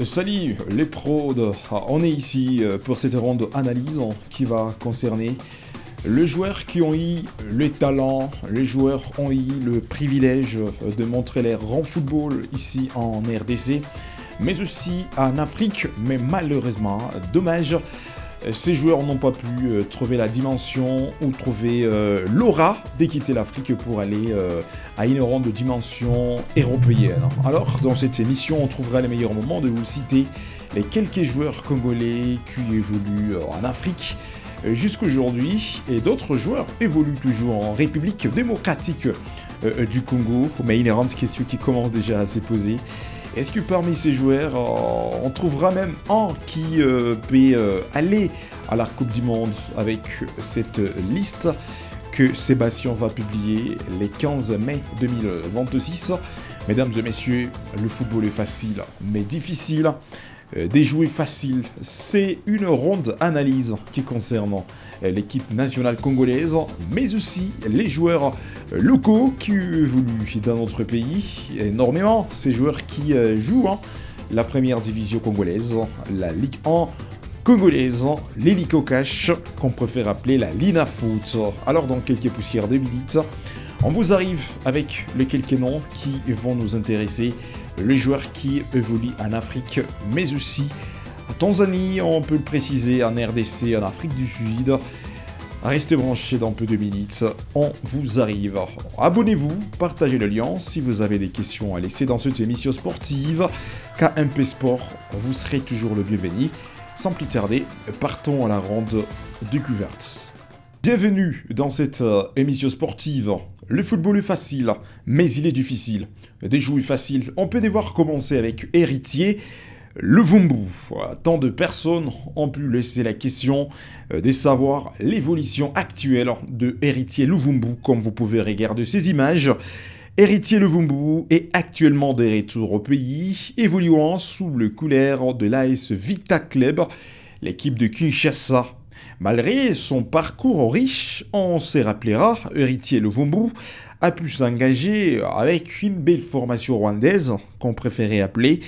Salut les pros, on est ici pour cette ronde analyse qui va concerner les joueurs qui ont eu le talent, les joueurs ont eu le privilège de montrer leur grand football ici en RDC, mais aussi en Afrique, mais malheureusement, dommage, ces joueurs n'ont pas pu trouver la dimension ou trouver l'aura de quitter l'Afrique pour aller à une ronde de dimension européenne. Alors, dans cette émission, on trouvera les meilleurs moments de vous citer les quelques joueurs congolais qui évoluent en Afrique jusqu'aujourd'hui, et d'autres joueurs évoluent toujours en République démocratique du Congo, mais une grande question qui commence déjà à se poser. Est-ce que parmi ces joueurs, on trouvera même un qui peut aller à la Coupe du Monde avec cette liste que Sébastien va publier le 15 mai 2026. Mesdames et messieurs, le football est facile, mais difficile. Des jouets faciles, c'est une ronde analyse qui concerne l'équipe nationale congolaise, mais aussi les joueurs locaux qui évoluent dans notre pays. Énormément, ces joueurs qui jouent la première division congolaise, la Ligue 1 congolaise, l'Hélico Cash, qu'on préfère appeler la Lina Foot. Alors dans quelques poussières de minutes, on vous arrive avec les quelques noms qui vont nous intéresser, les joueurs qui évoluent en Afrique, mais aussi en Tanzanie, on peut le préciser, en RDC, en Afrique du Sud. Restez branchés dans peu de minutes, on vous arrive. Abonnez-vous, partagez le lien si vous avez des questions à laisser dans cette émission sportive. KMP Sport, vous serez toujours le bienvenu. Sans plus tarder, partons à la ronde découverte. Bienvenue dans cette émission sportive. Le football est facile, mais il est difficile. Des jouets faciles, on peut devoir commencer avec Héritier Luvumbu. Tant de personnes ont pu laisser la question de savoir l'évolution actuelle de Héritier Luvumbu, comme vous pouvez regarder ces images. Héritier Luvumbu est actuellement de retour au pays, évoluant sous le couleur de l'AS Vita Club, l'équipe de Kinshasa. Malgré son parcours riche, on se rappellera, Héritier Luvumbu a pu s'engager avec une belle formation rwandaise, qu'on préférait appeler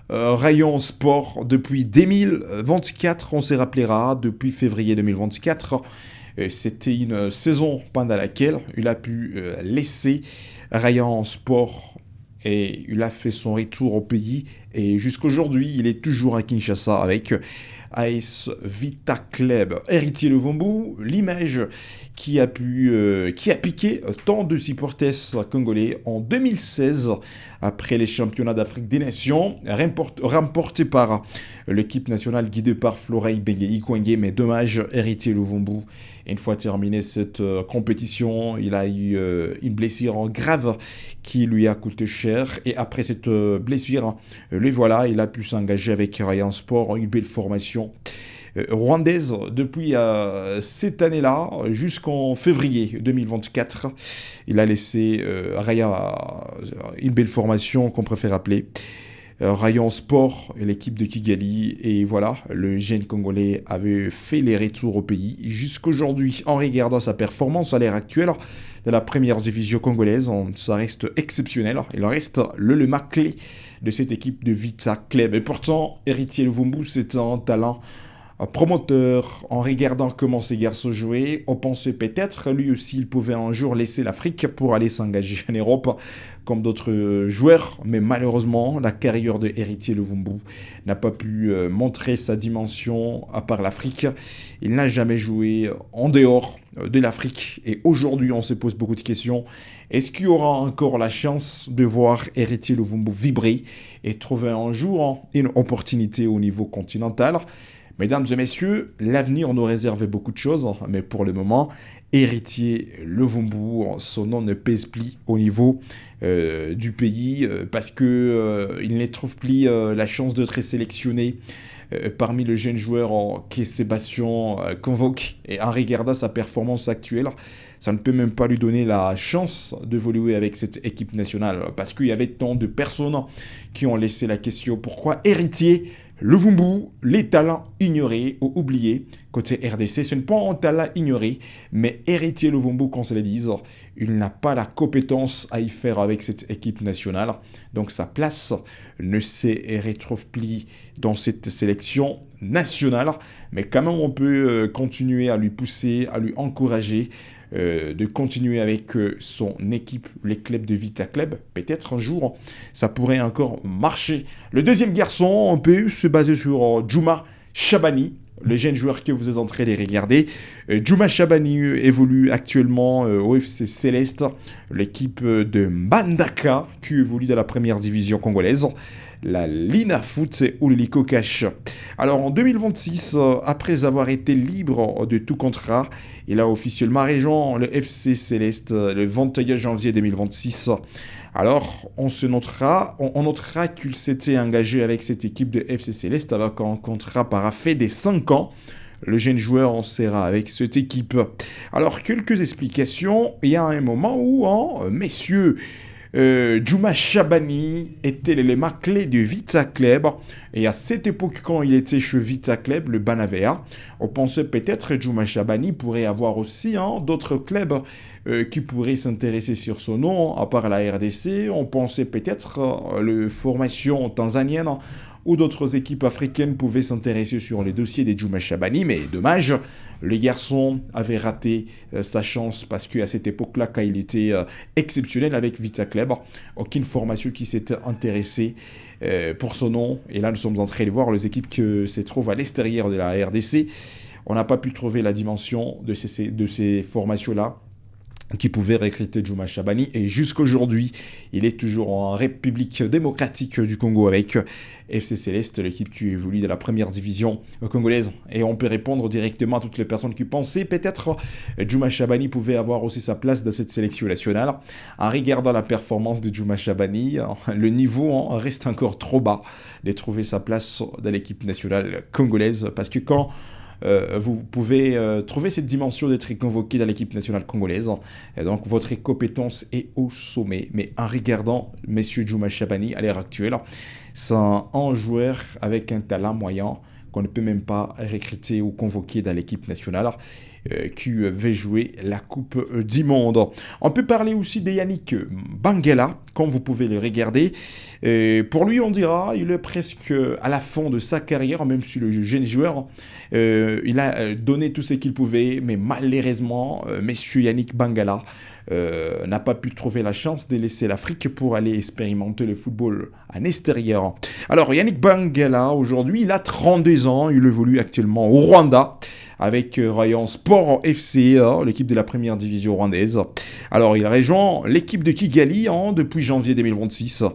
Rayon Sport depuis 2024, on se rappellera, depuis février 2024. C'était une saison pendant laquelle il a pu laisser Rayon Sport et il a fait son retour au pays. Et jusqu'aujourd'hui, il est toujours à Kinshasa avec AS Vita Club. Héritier Luvumbu, l'image qui a piqué tant de supporters congolais en 2016 après les championnats d'Afrique des Nations remportés par l'équipe nationale guidée par Florai Benguei-Ikwenge. Mais dommage, Héritier Luvumbu, une fois terminée cette compétition, il a eu une blessure grave qui lui a coûté cher. Et après cette blessure, le voilà, il a pu s'engager avec Rayon Sport, une belle formation rwandaise depuis cette année-là jusqu'en février 2024. Il a laissé Rayon une belle formation qu'on préfère appeler Rayon Sport et l'équipe de Kigali. Et voilà, le jeune Congolais avait fait les retours au pays jusqu'aujourd'hui. En regardant sa performance à l'heure actuelle de la première division congolaise, ça reste exceptionnel. Il reste l'élément clé de cette équipe de Vita Club. Et pourtant, Héritier Luvumbu, c'est un talent promoteur. En regardant comment ces garçons jouaient, on pensait peut-être lui aussi il pouvait un jour laisser l'Afrique pour aller s'engager en Europe comme d'autres joueurs, mais malheureusement la carrière de Héritier Luvumbu n'a pas pu montrer sa dimension à part l'Afrique. Il n'a jamais joué en dehors de l'Afrique et aujourd'hui on se pose beaucoup de questions. Est-ce qu'il y aura encore la chance de voir Héritier Luvumbu vibrer et trouver un jour une opportunité au niveau continental? Mesdames et messieurs, l'avenir nous réserve beaucoup de choses, mais pour le moment, Héritier Luvumbu, son nom ne pèse plus au niveau du pays parce que il ne trouve plus la chance d'être sélectionné parmi les jeunes joueurs que Sébastien convoque. Et en regardant sa performance actuelle, ça ne peut même pas lui donner la chance d'évoluer avec cette équipe nationale parce qu'il y avait tant de personnes qui ont laissé la question pourquoi Héritier Luvumbu, les talents ignorés ou oubliés côté RDC, ce n'est pas un talent ignoré, mais héritier Luvumbu, qu'on se le dise, il n'a pas la compétence à y faire avec cette équipe nationale. Donc sa place ne se retrouve plus dans cette sélection nationale, mais quand même on peut continuer à lui pousser, à lui encourager de continuer avec son équipe, les clubs de Vita Club. Peut-être un jour, ça pourrait encore marcher. Le deuxième garçon, on peut se baser sur Djouma Chabani, le jeune joueur que vous êtes en train de regarder. Djouma Chabani évolue actuellement au FC Céleste, l'équipe de Mbandaka qui évolue dans la première division congolaise, la Lina Foot ou le Liko Cash. Alors en 2026, après avoir été libre de tout contrat, il a officiellement rejoint le FC Céleste le 21 janvier 2026. Alors on notera qu'il s'était engagé avec cette équipe de FC Céleste avec un contrat parafait des 5 ans. Le jeune joueur en sera avec cette équipe. Alors quelques explications. Il y a un moment où, messieurs, Djouma Chabani était l'élément clé de Vita Club. Et à cette époque, quand il était chez Vita Club, le Banavea, on pensait peut-être que Djouma Chabani pourrait avoir aussi d'autres clubs qui pourraient s'intéresser sur son nom, à part la RDC. On pensait peut-être la formation tanzanienne ou d'autres équipes africaines pouvaient s'intéresser sur les dossiers des Djouma Chabani, mais dommage, le garçon avait raté sa chance parce qu'à cette époque-là, quand il était exceptionnel avec Vita Club, aucune formation qui s'était intéressée pour son nom. Et là, nous sommes en train de voir les équipes qui se trouvent à l'extérieur de la RDC. On n'a pas pu trouver la dimension de ces formations-là qui pouvait recruter Djouma Chabani. Et jusqu'aujourd'hui, il est toujours en République démocratique du Congo avec FC Céleste, l'équipe qui évolue dans la première division congolaise. Et on peut répondre directement à toutes les personnes qui pensaient peut-être Djouma Chabani pouvait avoir aussi sa place dans cette sélection nationale. En regardant la performance de Djouma Chabani, le niveau reste encore trop bas de trouver sa place dans l'équipe nationale congolaise. Parce que quand vous pouvez trouver cette dimension d'être convoqué dans l'équipe nationale congolaise. Et donc, votre compétence est au sommet. Mais en regardant messieurs Djouma Chabani à l'heure actuelle, c'est un joueur avec un talent moyen qu'on ne peut même pas recruter ou convoquer dans l'équipe nationale qui veut jouer la Coupe du Monde. On peut parler aussi de Yannick Banguela, comme vous pouvez le regarder. Pour lui, on dira, il est presque à la fin de sa carrière, même si le jeune joueur, il a donné tout ce qu'il pouvait, mais malheureusement, monsieur Yannick Banguela n'a pas pu trouver la chance de laisser l'Afrique pour aller expérimenter le football en extérieur. Alors Yannick Banguela, aujourd'hui, il a 32 ans, il évolue actuellement au Rwanda avec Rayon Sport FC, l'équipe de la première division rwandaise. Alors il rejoint l'équipe de Kigali depuis janvier 2026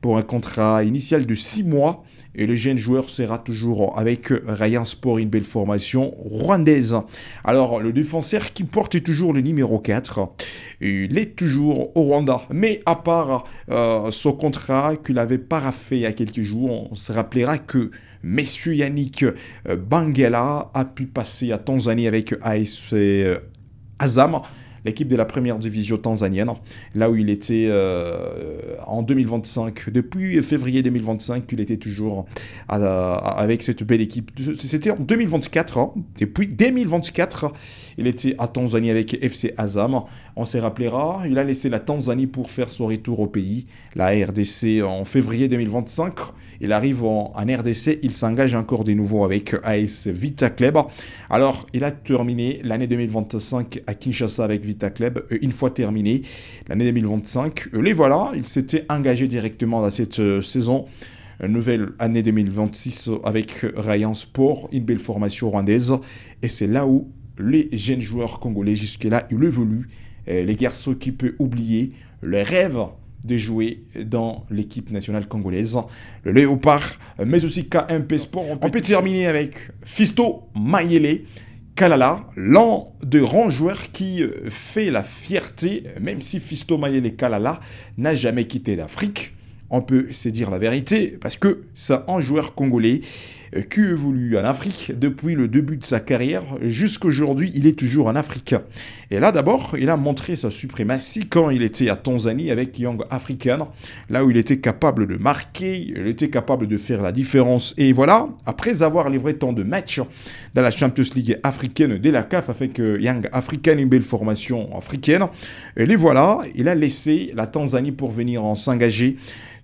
pour un contrat initial de 6 mois. Et le jeune joueur sera toujours avec Rayon Sport, une belle formation rwandaise. Alors, le défenseur qui porte toujours le numéro 4, il est toujours au Rwanda. Mais à part son contrat qu'il avait paraphé il y a quelques jours, on se rappellera que monsieur Yannick Banguela a pu passer à Tanzanie avec AS Azam, l'équipe de la première division tanzanienne, là où il était en 2025. Depuis février 2025, il était toujours avec cette belle équipe. C'était en 2024. Depuis 2024, il était à Tanzanie avec FC Azam. On se rappellera, il a laissé la Tanzanie pour faire son retour au pays, la RDC, en février 2025. Il arrive en RDC, il s'engage encore de nouveau avec AS Vita Club. Alors, il a terminé l'année 2025 à Kinshasa avec Vita Club. Une fois terminé l'année 2025, les voilà, il s'était engagé directement dans cette saison. Nouvelle année 2026 avec Rayon Sport, une belle formation rwandaise. Et c'est là où les jeunes joueurs congolais, jusque-là, ils évoluent. Les garçons qui peuvent oublier le rêve de jouer dans l'équipe nationale congolaise, le Léopard, mais aussi KMP Sport. On peut terminer avec Fisto Mayele Kalala, l'un des grands joueurs qui fait la fierté, même si Fisto Mayele Kalala n'a jamais quitté l'Afrique. On peut se dire la vérité, parce que c'est un joueur congolais qui évolue en Afrique depuis le début de sa carrière. Jusqu'aujourd'hui, il est toujours en Afrique. Et là, d'abord, il a montré sa suprématie quand il était à Tanzanie avec Young African, là où il était capable de marquer, il était capable de faire la différence. Et voilà, après avoir livré tant de matchs dans la Champions League africaine de la CAF avec Young African, une belle formation africaine, et les voilà, il a laissé la Tanzanie pour venir s'engager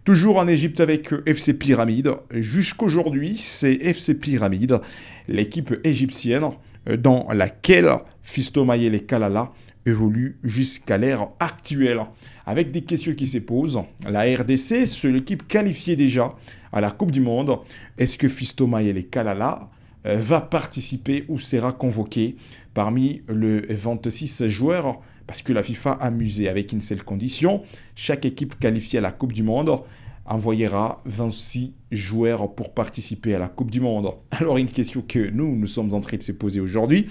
toujours en Égypte avec FC Pyramide. Jusqu'aujourd'hui, c'est FC Pyramide, l'équipe égyptienne dans laquelle Fiston Mayele Kalala évolue jusqu'à l'ère actuelle. Avec des questions qui se posent, la RDC, c'est l'équipe qualifiée déjà à la Coupe du Monde. Est-ce que Fiston Mayele Kalala va participer ou sera convoqué parmi les 26 joueurs? Parce que la FIFA a amusé avec une seule condition, chaque équipe qualifiée à la Coupe du Monde envoyera 26 joueurs pour participer à la Coupe du Monde. Alors une question que nous sommes en train de se poser aujourd'hui,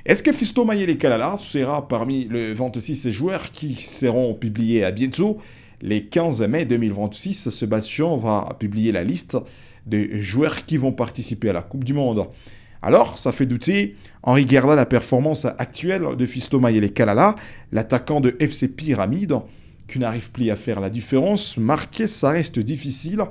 est-ce que Fiston Mayele Kalala sera parmi les 26 joueurs qui seront publiés à bientôt? Les 15 mai 2026, Sébastien va publier la liste des joueurs qui vont participer à la Coupe du Monde. Alors, ça fait douter, en regardant la performance actuelle de Fiston Mayele Kalala, l'attaquant de FC Pyramide, qui n'arrive plus à faire la différence. Marquer, ça reste difficile.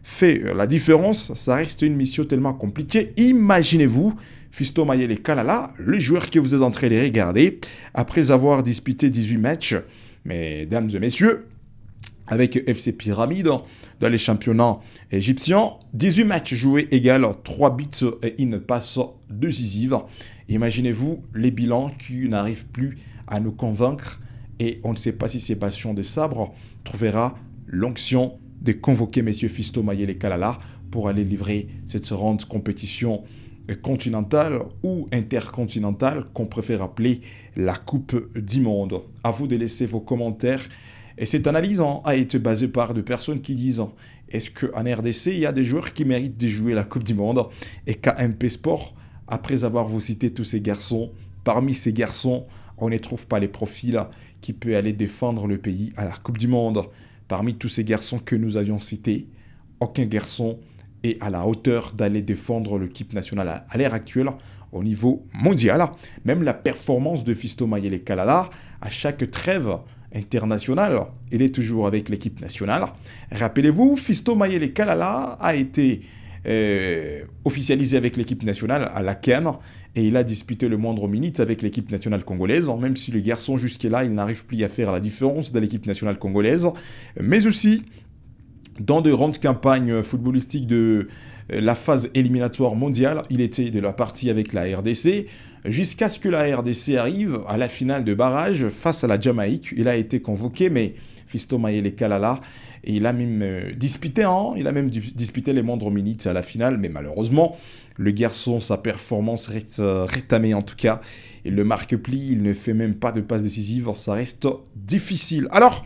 Faire la différence, ça reste une mission tellement compliquée. Imaginez-vous, Fiston Mayele Kalala, le joueur que vous êtes en train de regarder, après avoir disputé 18 matchs, mesdames et messieurs, avec FC Pyramide dans les championnats égyptiens. 18 matchs joués égale 3 buts et une passe décisive. Imaginez-vous les bilans qui n'arrivent plus à nous convaincre et on ne sait pas si Sébastien de Sabre trouvera l'onction de convoquer M. Fiston Mayele Kalala pour aller livrer cette grande compétition continentale ou intercontinentale qu'on préfère appeler la Coupe du Monde. À vous de laisser vos commentaires. Et cette analyse a été basée par des personnes qui disent est-ce qu'en RDC, il y a des joueurs qui méritent de jouer la Coupe du Monde? Et KMP Sport, après avoir vous cité tous ces garçons, parmi ces garçons, on ne trouve pas les profils qui peuvent aller défendre le pays à la Coupe du Monde. Parmi tous ces garçons que nous avions cités, aucun garçon est à la hauteur d'aller défendre l'équipe nationale à l'ère actuelle au niveau mondial. Même la performance de Fiston Mayele Kalala, à chaque trêve international, il est toujours avec l'équipe nationale. Rappelez-vous, Fiston Mayele Kalala a été officialisé avec l'équipe nationale à la CAN et il a disputé le moindre minute avec l'équipe nationale congolaise, même si les garçons jusque-là, ils n'arrivent plus à faire la différence dans l'équipe nationale congolaise, mais aussi dans de grandes campagnes footballistiques de la phase éliminatoire mondiale, il était de la partie avec la RDC, jusqu'à ce que la RDC arrive à la finale de barrage face à la Jamaïque. Il a été convoqué, mais Fiston Mayele Kalala, et il a même disputé les moindres minutes à la finale, mais malheureusement, le garçon, sa performance reste rétamée en tout cas. Il ne marque plus, il ne fait même pas de passe décisive, ça reste difficile. Alors,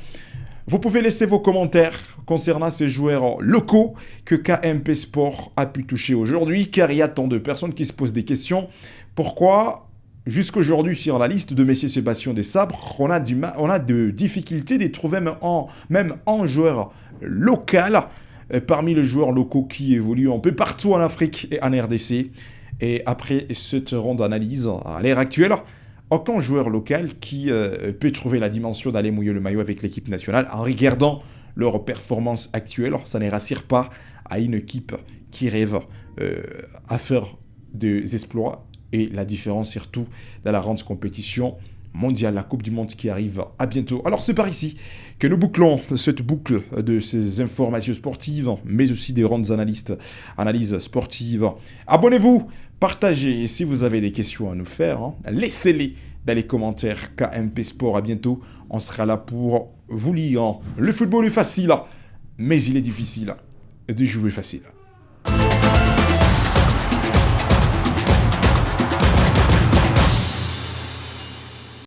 vous pouvez laisser vos commentaires concernant ces joueurs locaux que KMP Sport a pu toucher aujourd'hui, car il y a tant de personnes qui se posent des questions. Pourquoi, jusqu'aujourd'hui, sur la liste de M. Sébastien de Sabre, on a de difficultés de trouver même un joueur local parmi les joueurs locaux qui évoluent un peu partout en Afrique et en RDC. Et après cette ronde d'analyse, à l'ère actuelle, aucun joueur local qui peut trouver la dimension d'aller mouiller le maillot avec l'équipe nationale en regardant leur performance actuelle. Ça ne rassure pas à une équipe qui rêve à faire des exploits et la différence surtout dans la grande compétition mondiale, la Coupe du Monde qui arrive à bientôt. Alors c'est par ici que nous bouclons cette boucle de ces informations sportives, mais aussi des grandes analyses sportives. Abonnez-vous, partagez, et si vous avez des questions à nous faire, laissez-les dans les commentaires. KMP Sport, à bientôt. On sera là pour vous lire. Le football est facile, mais il est difficile de jouer facile.